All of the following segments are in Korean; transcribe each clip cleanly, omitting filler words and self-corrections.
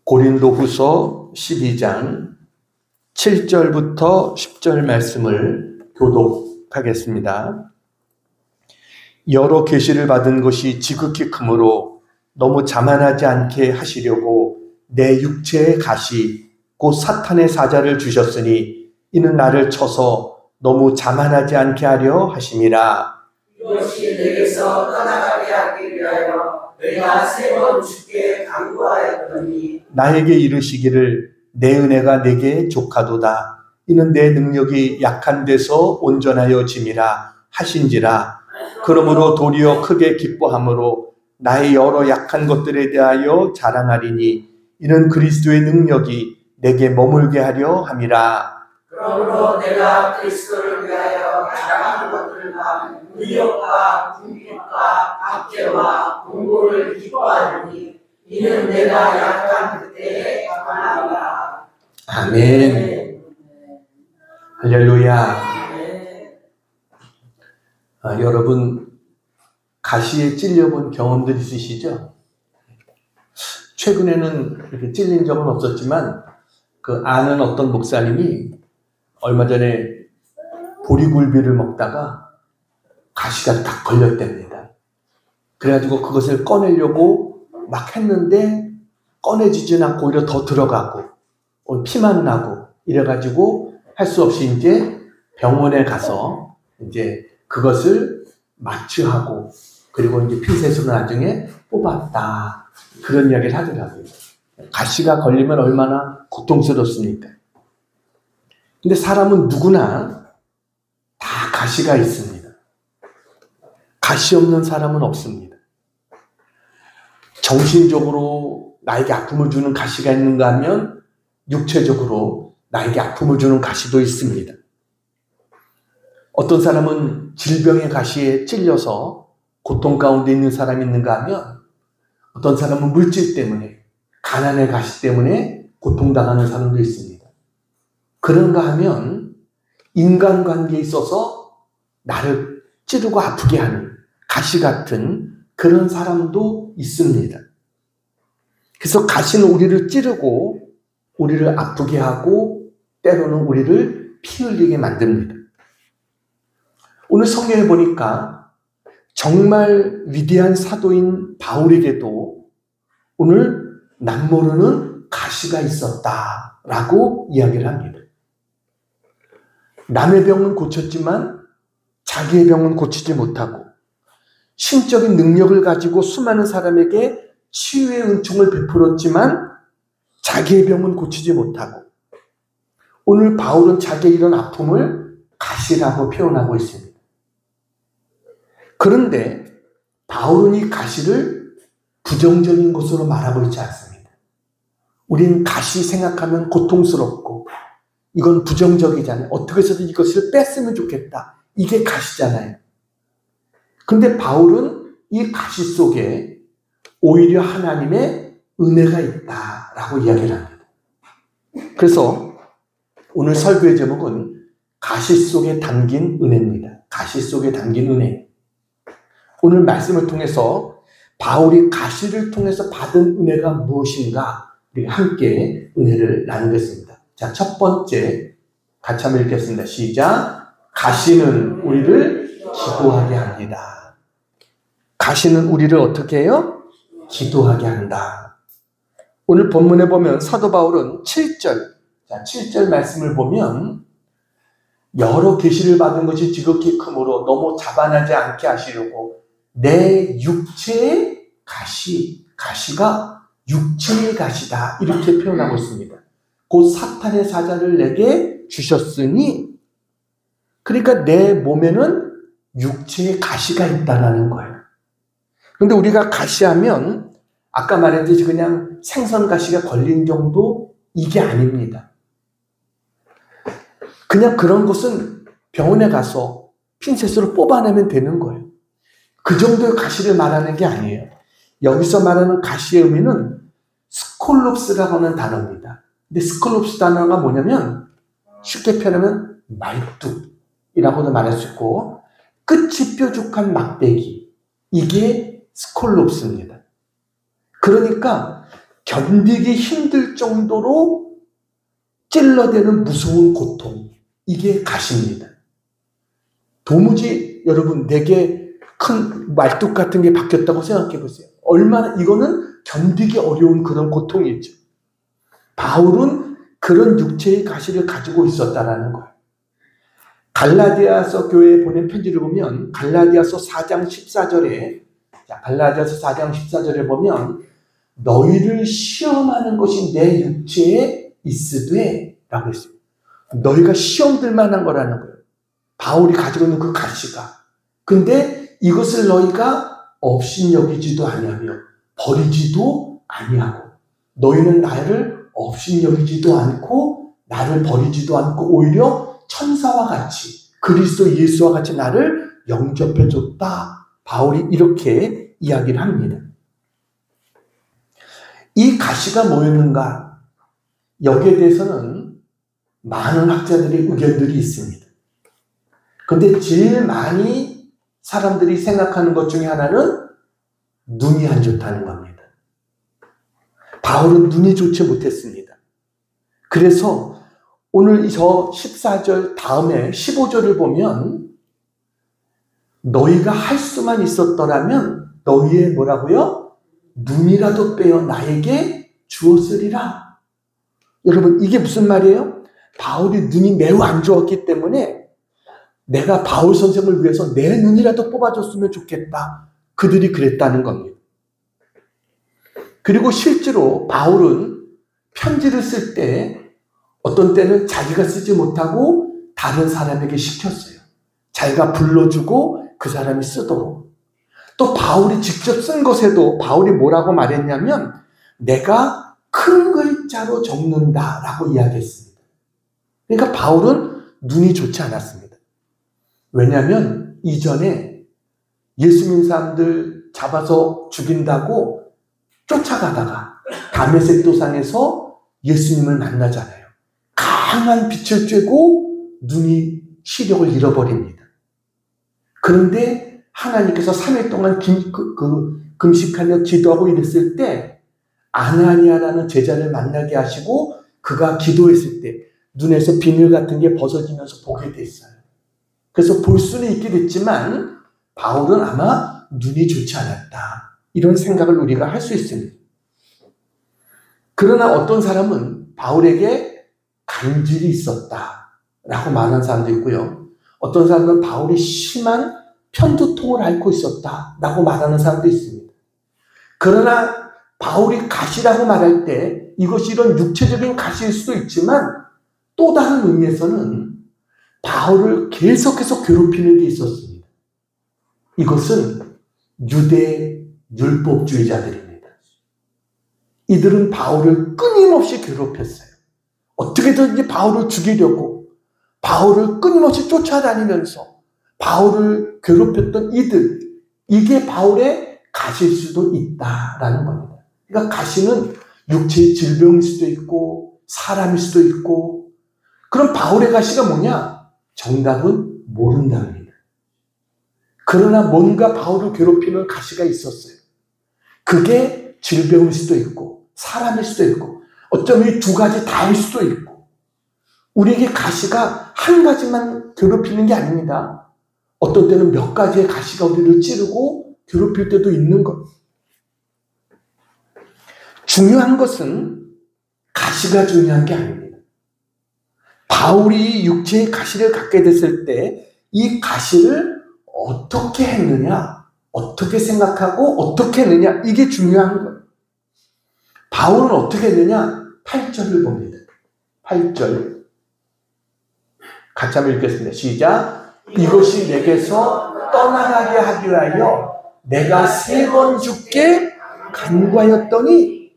고린도후서 12장 7절부터 10절 말씀을 교독하겠습니다. 여러 계시를 받은 것이 지극히 크므로 너무 자만하지 않게 하시려고 내 육체의 가시 곧 사탄의 사자를 주셨으니 이는 나를 쳐서 너무 자만하지 않게 하려 하심이라. 이것이 내게서 떠나가게 하기 위하여 내가 세 번 주께 간구하였더니 나에게 이르시기를 내 은혜가 내게 족하도다. 이는 내 능력이 약한 데서 온전하여 짐이라 하신지라. 그러므로 도리어 크게 기뻐함으로 나의 여러 약한 것들에 대하여 자랑하리니 이는 그리스도의 능력이 내게 머물게 하려 함이라. 그러므로 내가 그리스도를 위하여 자랑하는 것들과 능력과 궁핍과 박해와 공고를 기뻐하느니 이는 내가 약한 그때에 강하리라. 아멘. 할렐루야. 여러분 가시에 찔려본 경험들 있으시죠? 최근에는 이렇게 찔린 적은 없었지만 그 아는 어떤 목사님이 얼마 전에 보리굴비를 먹다가 가시가 딱 걸렸답니다. 그래가지고 그것을 꺼내려고 막 했는데 꺼내지진 않고 오히려 더 들어가고 피만 나고 이래가지고 할 수 없이 이제 병원에 가서 이제 그것을 마취하고 그리고 이제 핀셋으로 나중에 뽑았다. 그런 이야기를 하더라고요. 가시가 걸리면 얼마나 고통스럽습니까? 근데 사람은 누구나 다 가시가 있습니다. 가시 없는 사람은 없습니다. 정신적으로 나에게 아픔을 주는 가시가 있는가 하면 육체적으로 나에게 아픔을 주는 가시도 있습니다. 어떤 사람은 질병의 가시에 찔려서 고통 가운데 있는 사람이 있는가 하면 어떤 사람은 물질 때문에 가난의 가시 때문에 고통당하는 사람도 있습니다. 그런가 하면 인간관계에 있어서 나를 찌르고 아프게 하는 가시 같은 그런 사람도 있습니다. 그래서 가시는 우리를 찌르고 우리를 아프게 하고 때로는 우리를 피 흘리게 만듭니다. 오늘 성경에 보니까 정말 위대한 사도인 바울에게도 오늘 남모르는 가시가 있었다라고 이야기를 합니다. 남의 병은 고쳤지만 자기의 병은 고치지 못하고 신적인 능력을 가지고 수많은 사람에게 치유의 은총을 베풀었지만 자기의 병은 고치지 못하고 오늘 바울은 자기의 이런 아픔을 가시라고 표현하고 있습니다. 그런데 바울은 이 가시를 부정적인 것으로 말하고 있지 않습니다. 우린 가시 생각하면 고통스럽고 이건 부정적이잖아요. 어떻게 해서든 이것을 뺐으면 좋겠다. 이게 가시잖아요. 근데 바울은 이 가시 속에 오히려 하나님의 은혜가 있다라고 이야기를 합니다. 그래서 오늘 설교의 제목은 가시 속에 담긴 은혜입니다. 가시 속에 담긴 은혜. 오늘 말씀을 통해서 바울이 가시를 통해서 받은 은혜가 무엇인가 우리 함께 은혜를 나누겠습니다. 자, 첫 번째 같이 한번 읽겠습니다. 시작. 가시는 우리를 기도하게 합니다. 가시는 우리를 어떻게 해요? 기도하게 한다. 오늘 본문에 보면 사도 바울은 7절, 자, 7절 말씀을 보면 여러 계시를 받은 것이 지극히 크므로 너무 자만하지 않게 하시려고 내 육체의 가시가 육체의 가시다 이렇게 표현하고 있습니다. 곧 사탄의 사자를 내게 주셨으니 그러니까 내 몸에는 육체의 가시가 있다라는 거예요. 그런데 우리가 가시하면 아까 말했듯이 그냥 생선 가시가 걸린 정도 이게 아닙니다. 그냥 그런 것은 병원에 가서 핀셋으로 뽑아내면 되는 거예요. 그 정도의 가시를 말하는 게 아니에요. 여기서 말하는 가시의 의미는 스콜롭스라고 하는 단어입니다. 근데 스콜롭스 단어가 뭐냐면 쉽게 표현하면 말뚝이라고도 말할 수 있고 끝이 뾰족한 막대기 이게 스콜롭스입니다. 그러니까 견디기 힘들 정도로 찔러대는 무서운 고통, 이게 가시입니다. 도무지 여러분 내게 큰 말뚝 같은 게 박혔다고 생각해 보세요. 얼마나 이거는 견디기 어려운 그런 고통이죠. 바울은 그런 육체의 가시를 가지고 있었다라는 거예요. 갈라디아서 교회에 보낸 편지를 보면 갈라디아서 4장 14절에 갈라디아서 4장 14절에 보면 너희를 시험하는 것이 내 육체에 있으되 라고 했어요. 너희가 시험 들 만한 거라는 거예요. 바울이 가지고 있는 그 가시가. 근데 이것을 너희가 업신여기지도 아니하며 버리지도 아니하고 너희는 나를 업신여기지도 않고 나를 버리지도 않고 오히려 천사와 같이 그리스도 예수와 같이 나를 영접해줬다. 바울이 이렇게 이야기를 합니다. 이 가시가 뭐였는가? 여기에 대해서는 많은 학자들의 의견들이 있습니다. 그런데 제일 많이 사람들이 생각하는 것 중에 하나는 눈이 안 좋다는 겁니다. 바울은 눈이 좋지 못했습니다. 그래서 오늘 저 14절 다음에 15절을 보면 너희가 할 수만 있었더라면 너희의 뭐라고요? 눈이라도 빼어 나에게 주었으리라. 여러분 이게 무슨 말이에요? 바울이 눈이 매우 안 좋았기 때문에 내가 바울 선생을 위해서 내 눈이라도 뽑아줬으면 좋겠다. 그들이 그랬다는 겁니다. 그리고 실제로 바울은 편지를 쓸 때 어떤 때는 자기가 쓰지 못하고 다른 사람에게 시켰어요. 자기가 불러주고 그 사람이 쓰도록. 또 바울이 직접 쓴 것에도 바울이 뭐라고 말했냐면 내가 큰 글자로 적는다라고 이야기했습니다. 그러니까 바울은 눈이 좋지 않았습니다. 왜냐하면 이전에 예수 믿는 사람들 잡아서 죽인다고 쫓아가다가 다메섹 도상에서 예수님을 만나잖아요. 강한 빛을 쬐고 눈이 시력을 잃어버립니다. 그런데 하나님께서 3일 동안 금식하며 기도하고 이랬을 때 아나니아라는 제자를 만나게 하시고 그가 기도했을 때 눈에서 비늘 같은 게 벗어지면서 보게 됐어요. 그래서 볼 수는 있게 됐지만 바울은 아마 눈이 좋지 않았다. 이런 생각을 우리가 할 수 있습니다. 그러나 어떤 사람은 바울에게 간질이 있었다라고 말하는 사람도 있고요. 어떤 사람은 바울이 심한 편두통을 앓고 있었다라고 말하는 사람도 있습니다. 그러나 바울이 가시라고 말할 때 이것이 이런 육체적인 가시일 수도 있지만 또 다른 의미에서는 바울을 계속해서 괴롭히는 게 있었습니다. 이것은 유대 율법주의자들입니다. 이들은 바울을 끊임없이 괴롭혔어요. 어떻게든지 바울을 죽이려고 바울을 끊임없이 쫓아다니면서 바울을 괴롭혔던 이들, 이게 바울의 가시일 수도 있다라는 겁니다. 그러니까 가시는 육체의 질병일 수도 있고 사람일 수도 있고. 그럼 바울의 가시가 뭐냐? 정답은 모른답니다. 그러나 뭔가 바울을 괴롭히는 가시가 있었어요. 그게 질병일 수도 있고 사람일 수도 있고 어쩌면 이 두 가지 다일 수도 있고. 우리에게 가시가 한 가지만 괴롭히는 게 아닙니다. 어떤 때는 몇 가지의 가시가 우리를 찌르고 괴롭힐 때도 있는 것. 중요한 것은 가시가 중요한 게 아닙니다. 바울이 육체의 가시를 갖게 됐을 때 이 가시를 어떻게 했느냐, 어떻게 생각하고 어떻게 했느냐, 이게 중요한 거예요. 바울은 어떻게 했느냐? 8절을 봅니다. 8절 같이 한번 읽겠습니다. 시작. 이것이 내게서 떠나가게 하기 위하여 내가 3번 주께 간구하였더니,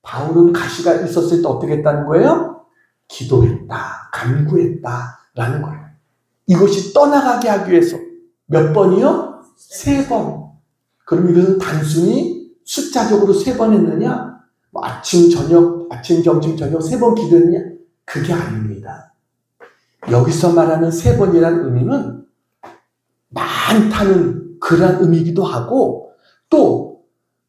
바울은 가시가 있었을 때 어떻게 했다는 거예요? 기도했다, 간구했다라는 거예요. 이것이 떠나가게 하기 위해서 몇 번이요? 3번. 그럼 이것은 단순히 숫자적으로 3번 했느냐? 뭐 아침, 점심, 저녁 3번 기도했느냐? 그게 아닙니다. 여기서 말하는 3번이라는 의미는 많다는 그런 의미이기도 하고 또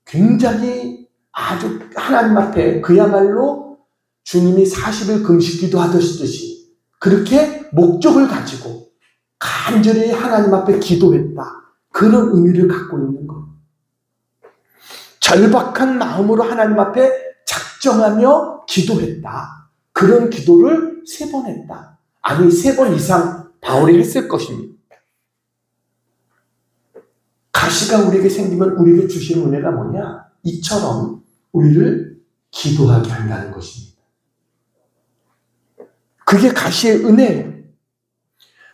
굉장히 아주 하나님 앞에 그야말로 주님이 40일 금식 기도하듯이 그렇게 목적을 가지고 간절히 하나님 앞에 기도했다. 그런 의미를 갖고 있는 것. 절박한 마음으로 하나님 앞에 작정하며 기도했다. 그런 기도를 3번 했다. 아니 3번 이상 바울이 했을 것입니다. 가시가 우리에게 생기면 우리에게 주시는 은혜가 뭐냐? 이처럼 우리를 기도하게 한다는 것입니다. 그게 가시의 은혜예요.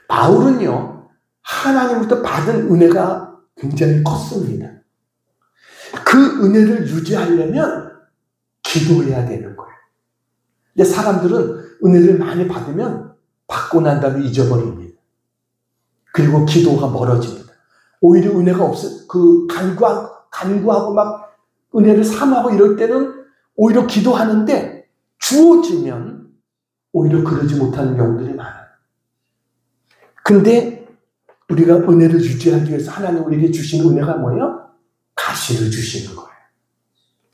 바울은요, 하나님부터 받은 은혜가 굉장히 컸습니다. 그 은혜를 유지하려면 기도해야 되는 거예요. 근데 사람들은 은혜를 많이 받으면 받고 난 다음에 잊어버립니다. 그리고 기도가 멀어집니다. 오히려 은혜가 간구하고 막 은혜를 삼하고 이럴 때는 오히려 기도하는데 주어지면 오히려 그러지 못하는 경우들이 많아요. 근데 우리가 은혜를 유지하기 위해서 하나님 우리에게 주신 은혜가 뭐예요? 가시를 주시는 거예요.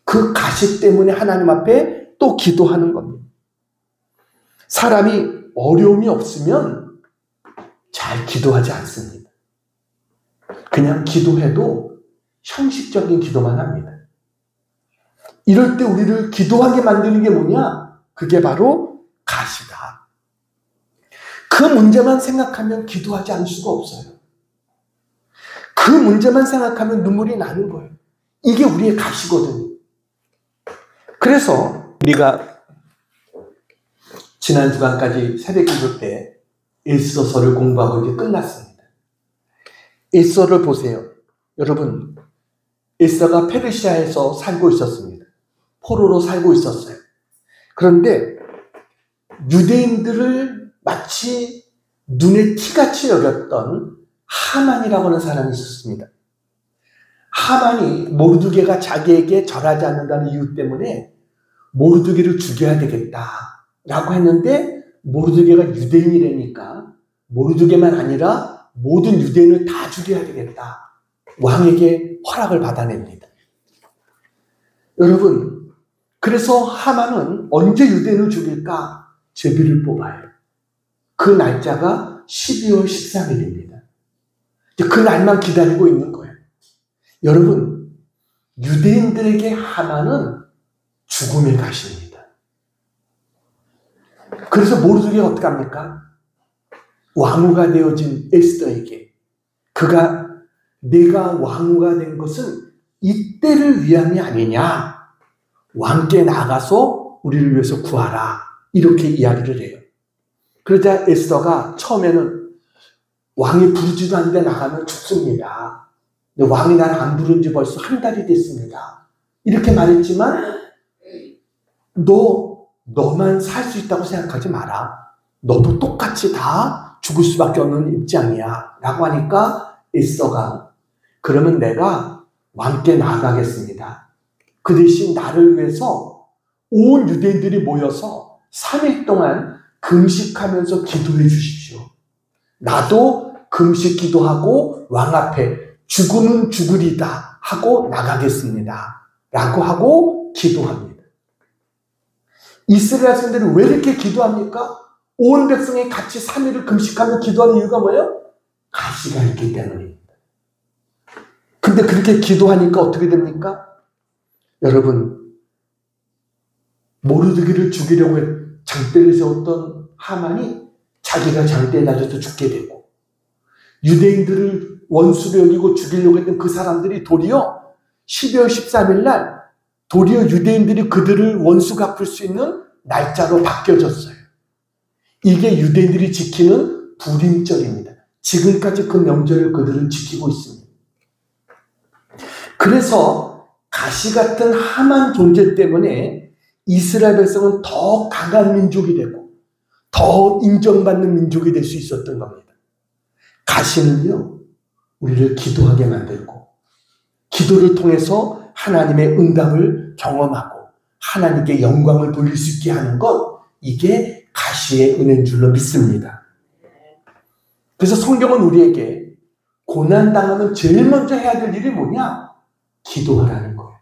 그 가시 때문에 하나님 앞에 또 기도하는 겁니다. 사람이 어려움이 없으면 잘 기도하지 않습니다. 그냥 기도해도 형식적인 기도만 합니다. 이럴 때 우리를 기도하게 만드는 게 뭐냐? 그게 바로 가시다. 그 문제만 생각하면 기도하지 않을 수가 없어요. 그 문제만 생각하면 눈물이 나는 거예요. 이게 우리의 가시거든요. 그래서 우리가 지난 주간까지 새벽기도 때 에스더서를 공부하고 이제 끝났습니다. 에스더를 보세요. 여러분, 에스더가 페르시아에서 살고 있었습니다. 포로로 살고 있었어요. 그런데 유대인들을 마치 눈에 티같이 여겼던 하만이라고 하는 사람이 있었습니다. 하만이 모르드게가 자기에게 절하지 않는다는 이유 때문에 모르드게를 죽여야 되겠다라고 했는데 모르드게가 유대인이라니까 모르드게만 아니라 모든 유대인을 다 죽여야 되겠다. 왕에게 허락을 받아냅니다. 여러분, 그래서 하만은 언제 유대인을 죽일까? 제비를 뽑아요. 그 날짜가 12월 13일입니다. 그 날만 기다리고 있는 거예요. 여러분, 유대인들에게 하만은 죽음의 가시입니다. 그래서 모르드게가 어떻게 합니까? 왕후가 되어진 에스더에게 내가 왕후가 된 것은 이때를 위함이 아니냐. 왕께 나가서 우리를 위해서 구하라. 이렇게 이야기를 해요. 그러자 에스더가 처음에는 왕이 부르지도 않는데 나가면 죽습니다. 근데 왕이 나를 안 부른 지 벌써 한 달이 됐습니다. 이렇게 말했지만 너만 살 수 있다고 생각하지 마라. 너도 똑같이 다 죽을 수밖에 없는 입장이야. 라고 하니까 에스더가 그러면 내가 왕께 나아가겠습니다. 그 대신 나를 위해서 온 유대인들이 모여서 3일 동안 금식하면서 기도해 주십시오. 나도 금식 기도하고 왕 앞에 죽음은 죽으리다 하고 나가겠습니다. 라고 하고 기도합니다. 이스라엘 사람들은 왜 이렇게 기도합니까? 온 백성이 같이 3일을 금식하며 기도하는 이유가 뭐예요? 가시가 있기 때문입니다. 근데 그렇게 기도하니까 어떻게 됩니까? 여러분, 모르드게를 죽이려고 장대를 세웠던 하만이 자기가 장대에 낮아서 죽게 되고 유대인들을 원수로 여기고 죽이려고 했던 그 사람들이 도리어 12월 13일 날 도리어 유대인들이 그들을 원수 갚을 수 있는 날짜로 바뀌어졌어요. 이게 유대인들이 지키는 불임절입니다. 지금까지 그 명절을 그들은 지키고 있습니다. 그래서 가시 같은 하만 존재 때문에 이스라엘 백성은 더 강한 민족이 되고 더 인정받는 민족이 될 수 있었던 겁니다. 가시는요, 우리를 기도하게 만들고 기도를 통해서 하나님의 응답을 경험하고 하나님께 영광을 돌릴 수 있게 하는 것, 이게 가시의 은혜인 줄로 믿습니다. 그래서 성경은 우리에게 고난당하면 제일 먼저 해야 될 일이 뭐냐? 기도하라는 거예요.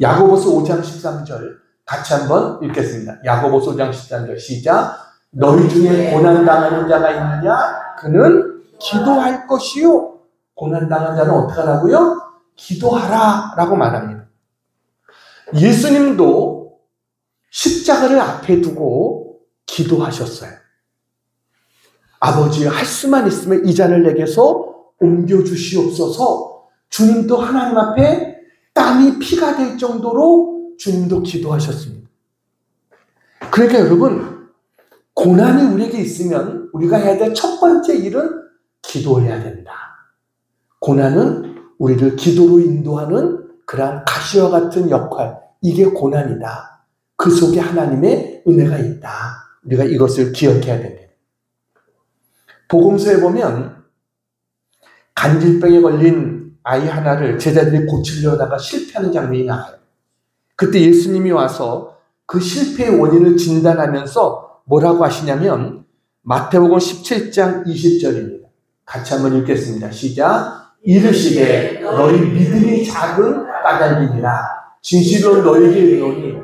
야고보서 5장 13절 같이 한번 읽겠습니다. 야고보서 5장 13절 시작. 너희 중에 고난당하는 자가 있느냐? 그는 기도할 것이요. 고난당한 자는 어떻게 하라고요? 기도하라 라고 말합니다. 예수님도 십자가를 앞에 두고 기도하셨어요. 아버지, 할 수만 있으면 이 잔을 내게서 옮겨주시옵소서. 주님도 하나님 앞에 땀이 피가 될 정도로 주님도 기도하셨습니다. 그러니까 여러분, 고난이 우리에게 있으면 우리가 해야 될 첫 번째 일은 기도해야 된다. 고난은 우리를 기도로 인도하는 그러한 가시와 같은 역할, 이게 고난이다. 그 속에 하나님의 은혜가 있다. 우리가 이것을 기억해야 됩니다. 복음서에 보면 간질병에 걸린 아이 하나를 제자들이 고치려다가 실패하는 장면이 나와요. 그때 예수님이 와서 그 실패의 원인을 진단하면서 뭐라고 하시냐면 마태복음 17장 20절입니다. 같이 한번 읽겠습니다. 시작. 이르시되 너희 믿음이 작은 까닭이니라. 진실로 너희에게 이르노니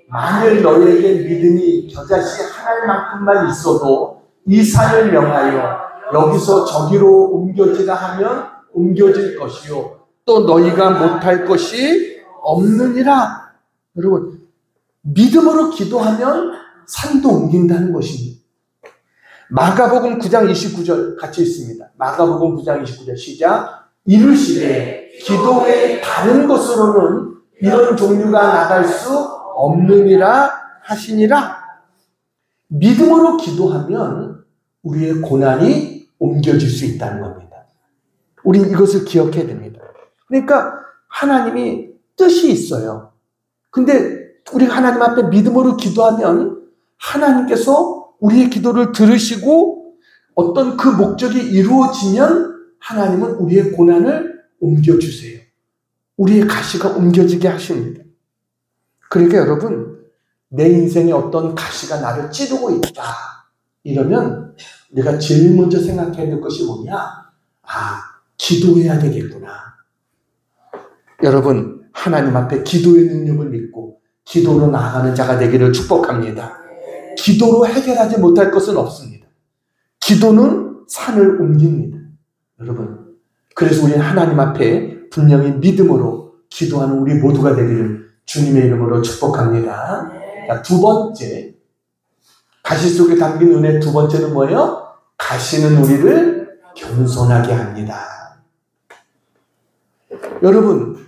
만일 너희에게 믿음이 겨자씨 하나만큼만 있어도 이 산을 명하여 여기서 저기로 옮겨지라 하면 옮겨질 것이요 또 너희가 못할 것이 없느니라. 여러분, 믿음으로 기도하면 산도 옮긴다는 것입니다. 마가복음 9장 29절 같이 있습니다. 마가복음 9장 29절 시작. 이르시되 기도 외에 다른 것으로는 이런 종류가 나갈 수 없느니라 하시니라. 믿음으로 기도하면 우리의 고난이 옮겨질 수 있다는 겁니다. 우린 이것을 기억해야 됩니다. 그러니까 하나님이 뜻이 있어요. 근데 우리가 하나님 앞에 믿음으로 기도하면 하나님께서 우리의 기도를 들으시고 어떤 그 목적이 이루어지면 하나님은 우리의 고난을 옮겨주세요. 우리의 가시가 옮겨지게 하십니다. 그러니까 여러분, 내 인생에 어떤 가시가 나를 찌르고 있다. 이러면 내가 제일 먼저 생각해야 될 것이 뭐냐? 기도해야 되겠구나. 여러분, 하나님 앞에 기도의 능력을 믿고 기도로 나아가는 자가 되기를 축복합니다. 기도로 해결하지 못할 것은 없습니다. 기도는 산을 옮깁니다. 여러분, 그래서 우리는 하나님 앞에 분명히 믿음으로 기도하는 우리 모두가 되기를 주님의 이름으로 축복합니다. 자, 두 번째, 가시 속에 담긴 은혜 두 번째는 뭐예요? 가시는 우리를 겸손하게 합니다. 여러분,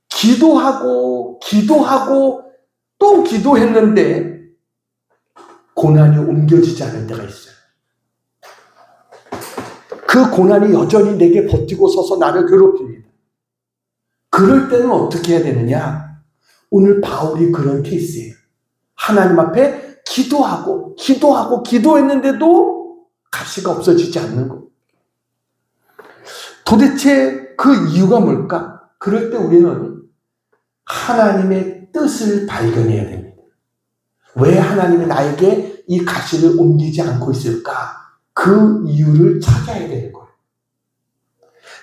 기도하고 또 기도했는데 고난이 옮겨지지 않을 때가 있어요. 그 고난이 여전히 내게 버티고 서서 나를 괴롭힙니다. 그럴 때는 어떻게 해야 되느냐? 오늘 바울이 그런 케이스예요. 하나님 앞에 기도했는데도 가시가 없어지지 않는 것. 도대체 그 이유가 뭘까? 그럴 때 우리는 하나님의 뜻을 발견해야 됩니다. 왜 하나님이 나에게 이 가시를 옮기지 않고 있을까? 그 이유를 찾아야 되는 거예요.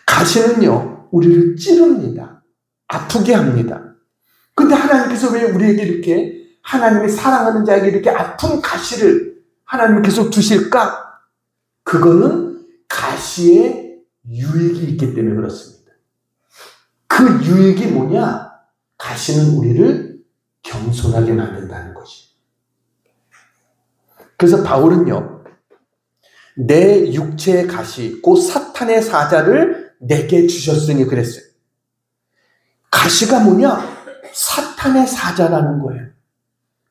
가시는요, 우리를 찌릅니다. 아프게 합니다. 근데 하나님께서 왜 우리에게 이렇게 하나님이 사랑하는 자에게 이렇게 아픈 가시를 하나님이 계속 두실까? 그거는 가시의 유익이 있기 때문에 그렇습니다. 그 유익이 뭐냐? 가시는 우리를 겸손하게 만든다는 것이. 그래서 바울은요, 내 육체의 가시, 곧 사탄의 사자를 내게 주셨으니 그랬어요. 가시가 뭐냐? 사탄의 사자라는 거예요.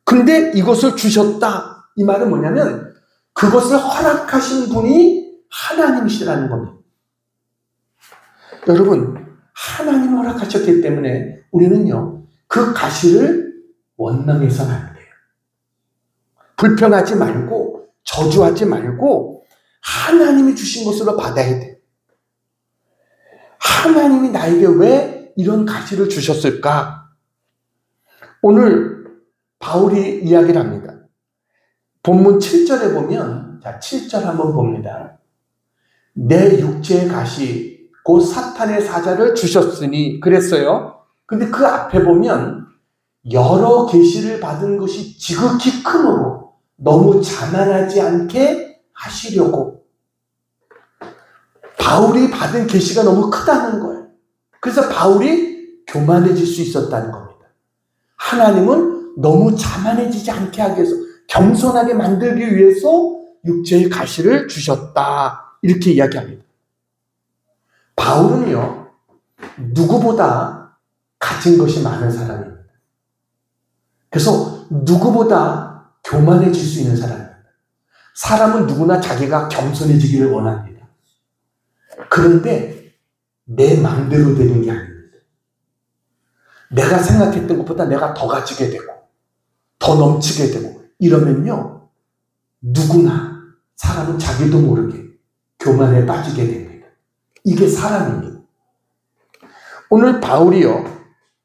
근데 이것을 주셨다. 이 말은 뭐냐면 그것을 허락하신 분이 하나님이시라는 겁니다. 여러분, 하나님이 허락하셨기 때문에 우리는요, 그 가시를 원망해서는 안 돼요. 불평하지 말고 저주하지 말고 하나님이 주신 것으로 받아야 돼요. 하나님이 나에게 왜 이런 가시를 주셨을까? 오늘 바울이 이야기를 합니다. 본문 7절에 보면, 자, 7절 한번 봅니다. 내 육체의 가시, 곧 사탄의 사자를 주셨으니 그랬어요. 근데 그 앞에 보면 여러 계시를 받은 것이 지극히 크므로 너무 자만하지 않게 하시려고. 바울이 받은 계시가 너무 크다는 거예요. 그래서 바울이 교만해질 수 있었다는 겁니다. 하나님은 너무 자만해지지 않게 하기 위해서, 겸손하게 만들기 위해서 육체의 가시를 주셨다, 이렇게 이야기합니다. 바울은요, 누구보다 가진 것이 많은 사람입니다. 그래서 누구보다 교만해질 수 있는 사람입니다. 사람은 누구나 자기가 겸손해지기를 원합니다. 그런데 내 마음대로 되는 게 아닙니다. 내가 생각했던 것보다 내가 더 가지게 되고 더 넘치게 되고 이러면요, 누구나 사람은 자기도 모르게 교만에 빠지게 됩니다. 이게 사람입니다. 오늘 바울이요,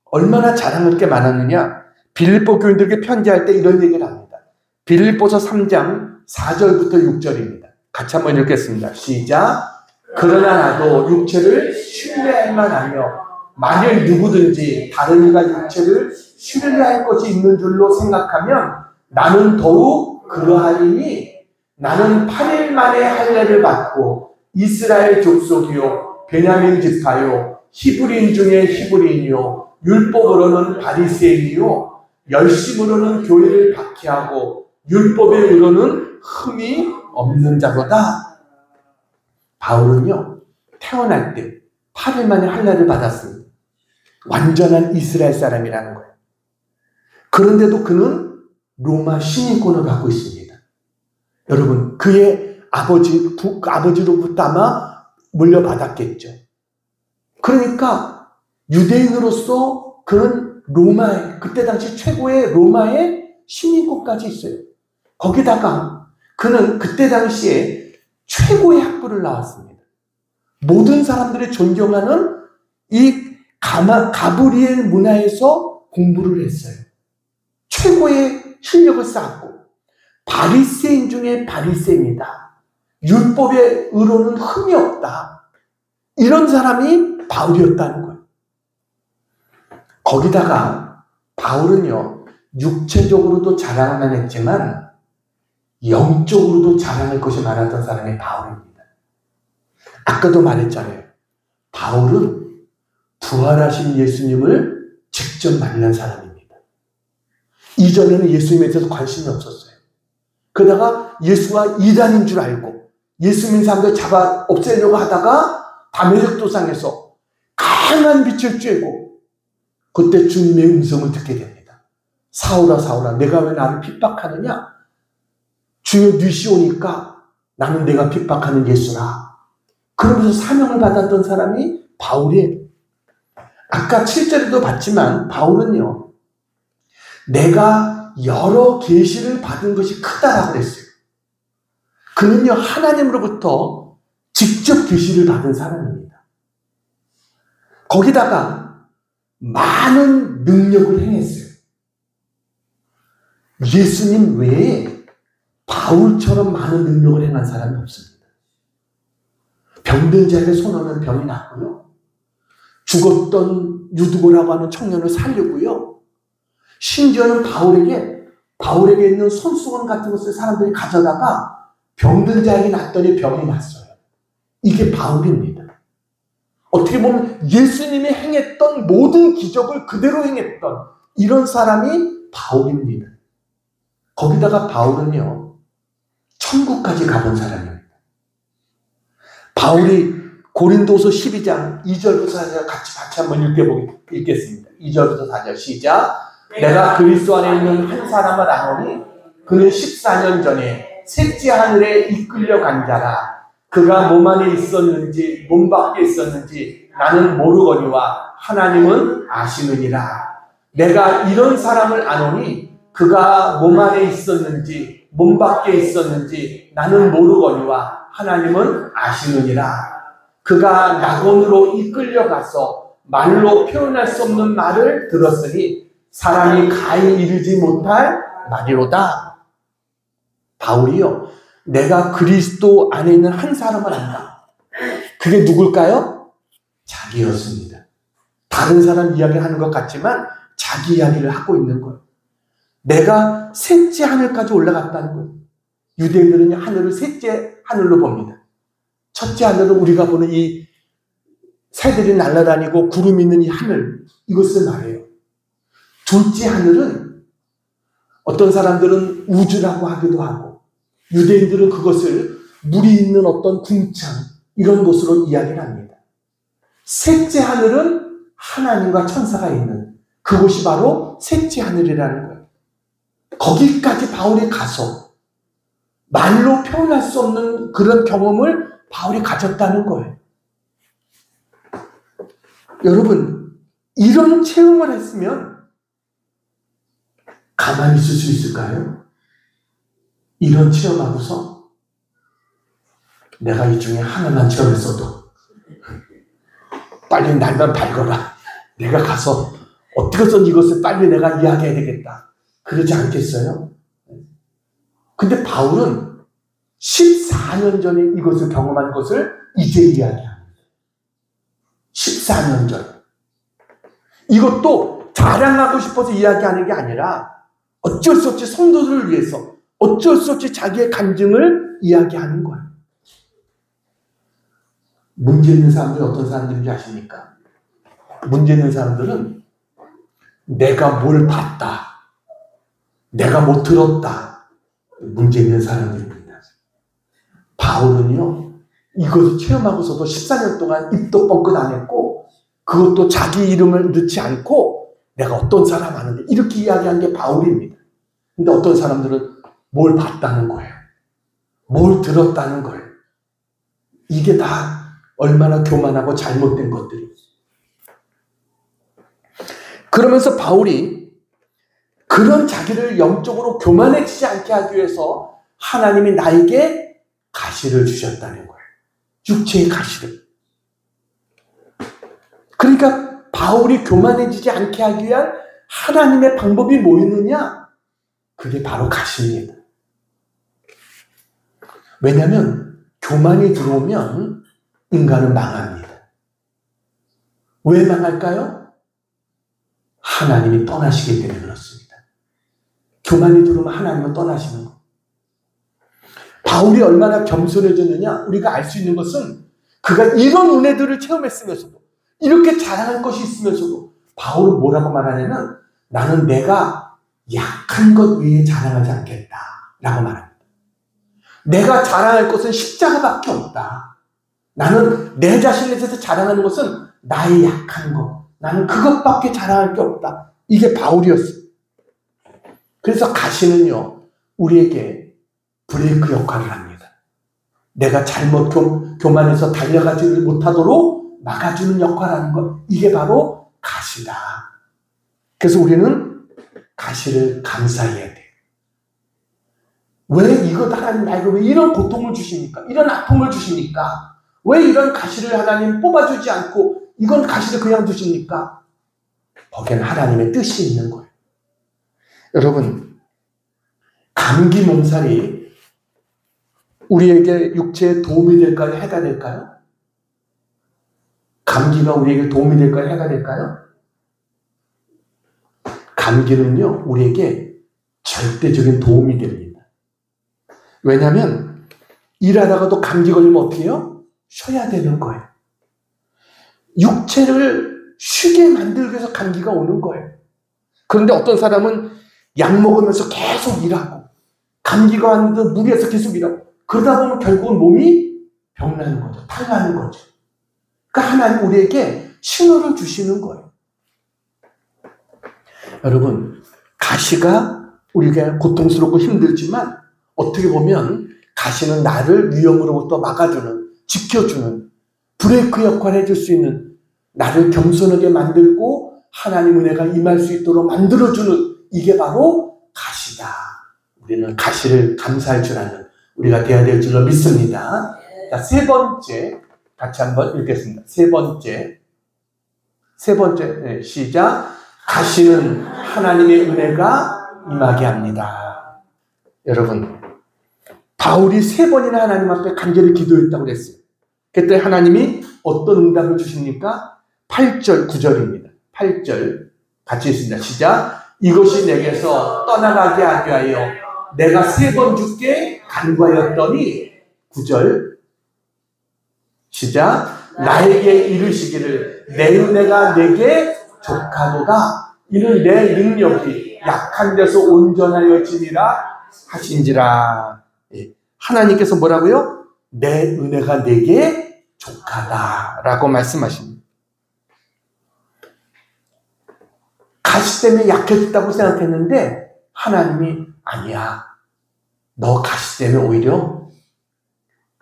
얼마나 자랑할 게 많았느냐. 빌립보 교인들에게 편지할 때 이런 얘기를 합니다. 빌립보서 3장 4절부터 6절입니다. 같이 한번 읽겠습니다. 시작. 그러나 나도 육체를 신뢰할 만하며 만일 누구든지 다른 이가 육체를 신뢰할 것이 있는 줄로 생각하면 나는 더욱 그러하리니 나는 8일 만에 할례를 받고 이스라엘 족속이요 베냐민 지파요 히브리인 중에 히브리인이요 율법으로는 바리새인이요 열심으로는 교회를 박해하고 율법의 의로는 흠이 없는 자로다. 바울은요, 태어날 때 8일 만에 할례를 받았습니다. 완전한 이스라엘 사람이라는 거예요. 그런데도 그는 로마 시민권을 갖고 있습니다. 여러분, 그의 아버지로부터 아마 물려받았겠죠. 그러니까 유대인으로서 그는 로마의, 그때 당시 최고의 로마의 시민권까지 있어요. 거기다가 그는 그때 당시에 최고의 학부를 나왔습니다. 모든 사람들이 존경하는 이 가브리엘 문화에서 공부를 했어요. 최고의 실력을 쌓았고 바리새인 중에 바리새인이다. 율법의 의로는 흠이 없다. 이런 사람이 바울이었다는 거예요. 거기다가 바울은요, 육체적으로도 자랑만 했지만 영적으로도 자랑할 것이 많았던 사람이 바울입니다. 아까도 말했잖아요. 바울은 부활하신 예수님을 직접 만난 사람입니다. 이전에는 예수님에 대해서 관심이 없었어요. 그러다가 예수가 이단인 줄 알고 예수 믿는 사람들 잡아 없애려고 하다가 다메섹 도상에서 강한 빛을 쬐고 그때 주님의 음성을 듣게 됩니다. 사울아 사울아 내가 왜 나를 핍박하느냐? 주여 뉘시 오니까 나는 내가 핍박하는 예수라. 그러면서 사명을 받았던 사람이 바울이에요. 아까 7절에도 봤지만 바울은요, 내가 여러 계시를 받은 것이 크다라고 그랬어요. 그는요, 하나님으로부터 직접 계시를 받은 사람입니다. 거기다가 많은 능력을 행했어요. 예수님 외에 바울처럼 많은 능력을 행한 사람이 없습니다. 병든 자에게 손오면 병이 낫고요. 죽었던 유두보라고 하는 청년을 살리고요. 심지어는 바울에게 있는 손수건 같은 것을 사람들이 가져다가 병든 자에게 놨더니 병이 났어요. 이게 바울입니다. 어떻게 보면 예수님이 행했던 모든 기적을 그대로 행했던 이런 사람이 바울입니다. 거기다가 바울은요, 천국까지 가본 사람입니다. 바울이 고린도서 12장 2절부터 4절 같이 한번 읽겠습니다. 2절부터 4절 시작. 내가 그리스도 안에 있는 한 사람을 아노니 그는 14년 전에 셋째 하늘에 이끌려간 자라. 그가 몸 안에 있었는지 몸 밖에 있었는지 나는 모르거니와 하나님은 아시느니라. 내가 이런 사람을 아노니 그가 몸 안에 있었는지 몸 밖에 있었는지 나는 모르거니와 하나님은 아시느니라. 그가 낙원으로 이끌려가서 말로 표현할 수 없는 말을 들었으니 사람이 가히 이르지 못할 말이로다. 바울이요, 내가 그리스도 안에 있는 한 사람을 안다. 그게 누굴까요? 자기였습니다. 다른 사람 이야기하는 것 같지만 자기 이야기를 하고 있는 거예요. 내가 셋째 하늘까지 올라갔다는 거예요. 유대인들은 하늘을 셋째 하늘로 봅니다. 첫째 하늘은 우리가 보는 이 새들이 날아다니고 구름 있는 이 하늘, 이것을 말해요. 둘째 하늘은 어떤 사람들은 우주라고 하기도 하고, 유대인들은 그것을 물이 있는 어떤 궁창, 이런 곳으로 이야기를 합니다. 셋째 하늘은 하나님과 천사가 있는 그곳이 바로 셋째 하늘이라는 거예요. 거기까지 바울이 가서 말로 표현할 수 없는 그런 경험을 바울이 가졌다는 거예요. 여러분, 이런 체험을 했으면 가만히 있을 수 있을까요? 이런 체험하고서 내가 이 중에 하나만 체험했어도 빨리 날만 밝아라. 내가 가서 어떻게든 이것을 빨리 내가 이야기해야 되겠다. 그러지 않겠어요? 근데 바울은 14년 전에 이것을 경험한 것을 이제 이야기합니다. 14년 전. 이것도 자랑하고 싶어서 이야기하는 게 아니라 어쩔 수 없이 성도들을 위해서 어쩔 수 없이 자기의 간증을 이야기하는 거예요. 문제 있는 사람들이 어떤 사람들인지 아십니까? 문제 있는 사람들은 내가 뭘 봤다, 내가 못 들었다, 문제 있는 사람들입니다. 바울은요, 이것을 체험하고서도 14년 동안 입도 뻥끗 안 했고, 그것도 자기 이름을 넣지 않고 내가 어떤 사람 아는데 이렇게 이야기한 게 바울입니다. 근데 어떤 사람들은 뭘 봤다는 거예요. 뭘 들었다는 거예요. 이게 다 얼마나 교만하고 잘못된 것들이에요. 그러면서 바울이 그런 자기를 영적으로 교만해지지 않게 하기 위해서 하나님이 나에게 가시를 주셨다는 거예요. 육체의 가시를. 그러니까 바울이 교만해지지 않게 하기 위한 하나님의 방법이 뭐였느냐? 그게 바로 가시입니다. 왜냐하면 교만이 들어오면 인간은 망합니다. 왜 망할까요? 하나님이 떠나시기 때문에 그렇습니다. 교만이 들어오면 하나님은 떠나시는 거. 바울이 얼마나 겸손해졌느냐? 우리가 알 수 있는 것은 그가 이런 은혜들을 체험했으면서도 이렇게 자랑할 것이 있으면서도 바울은 뭐라고 말하냐면 나는 내가 약한 것 위에 자랑하지 않겠다 라고 말합니다. 내가 자랑할 것은 십자가밖에 없다. 나는 내 자신에 대해서 자랑하는 것은 나의 약한 것, 나는 그것밖에 자랑할 게 없다. 이게 바울이었어요. 그래서 가시는요, 우리에게 브레이크 역할을 합니다. 내가 잘못 교만해서 달려가지 못하도록 막아주는 역할을 하는 것, 이게 바로 가시다. 그래서 우리는 가시를 감사해야 돼요. 왜 이것 하나님 나에게 왜 이런 고통을 주십니까? 이런 아픔을 주십니까? 왜 이런 가시를 하나님 뽑아주지 않고 이건 가시를 그냥 두십니까? 거기에는 하나님의 뜻이 있는 거예요. 여러분, 감기 몸살이 우리에게 육체에 도움이 될까요? 해가 될까요? 감기가 우리에게 도움이 될까요? 해가 될까요? 감기는요, 우리에게 절대적인 도움이 됩니다. 왜냐하면 일하다가도 감기 걸리면 어떻게 해요? 쉬어야 되는 거예요. 육체를 쉬게 만들기 위해서 감기가 오는 거예요. 그런데 어떤 사람은 약 먹으면서 계속 일하고 감기가 왔는데 무리해서 계속 일하고 그러다 보면 결국은 몸이 병나는 거죠. 탈나는 거죠. 그러니까 하나님 우리에게 신호를 주시는 거예요. 여러분, 가시가 우리가 고통스럽고 힘들지만 어떻게 보면 가시는 나를 위험으로부터 막아주는, 지켜주는 브레이크 역할을 해줄 수 있는, 나를 겸손하게 만들고 하나님 은혜가 임할 수 있도록 만들어주는, 이게 바로 가시다. 우리는 가시를 감사할 줄 아는 우리가 되어야 될 줄로 믿습니다. 자, 세 번째 같이 한번 읽겠습니다. 세 번째, 네, 시작. 가시는 하나님의 은혜가 임하게 합니다. 여러분, 바울이 3번이나 하나님 앞에 간절히 기도했다고 그랬어요. 그때 하나님이 어떤 응답을 주십니까? 8절, 9절입니다. 8절 같이 있습니다. 시작. 이것이 내게서 떠나가게 하게 하여 내가 3번 주께 간구하였더니 9절 시작. 나에게 이르시기를 내 은혜가 내게 족하도다. 이는 내 능력이 약한 데서 온전하여지리라 하신지라. 하나님께서 뭐라고요? 내 은혜가 내게 족하다라고 말씀하십니다. 가시 때문에 약해졌다고 생각했는데 하나님이 아니야. 너 가시 때문에 오히려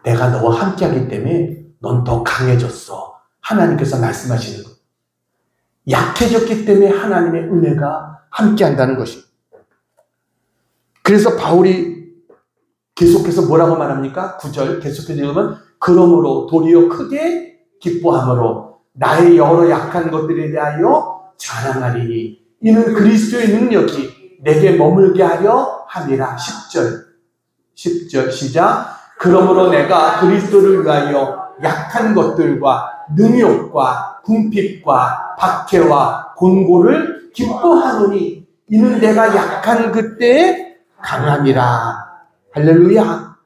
내가 너와 함께하기 때문에 넌 더 강해졌어. 하나님께서 말씀하시는 거예요. 약해졌기 때문에 하나님의 은혜가 함께한다는 것입니다. 그래서 바울이 계속해서 뭐라고 말합니까? 9절 계속해서 읽으면 그러므로 도리어 크게 기뻐함으로 나의 여러 약한 것들에 대하여 자랑하리니 이는 그리스도의 능력이 내게 머물게 하려 함이라. 10절 시작. 그러므로 내가 그리스도를 위하여 약한 것들과 능욕과 궁핍과 박해와 곤고를 기뻐하노니 이는 내가 약한 그때에 강함이라. 할렐루야.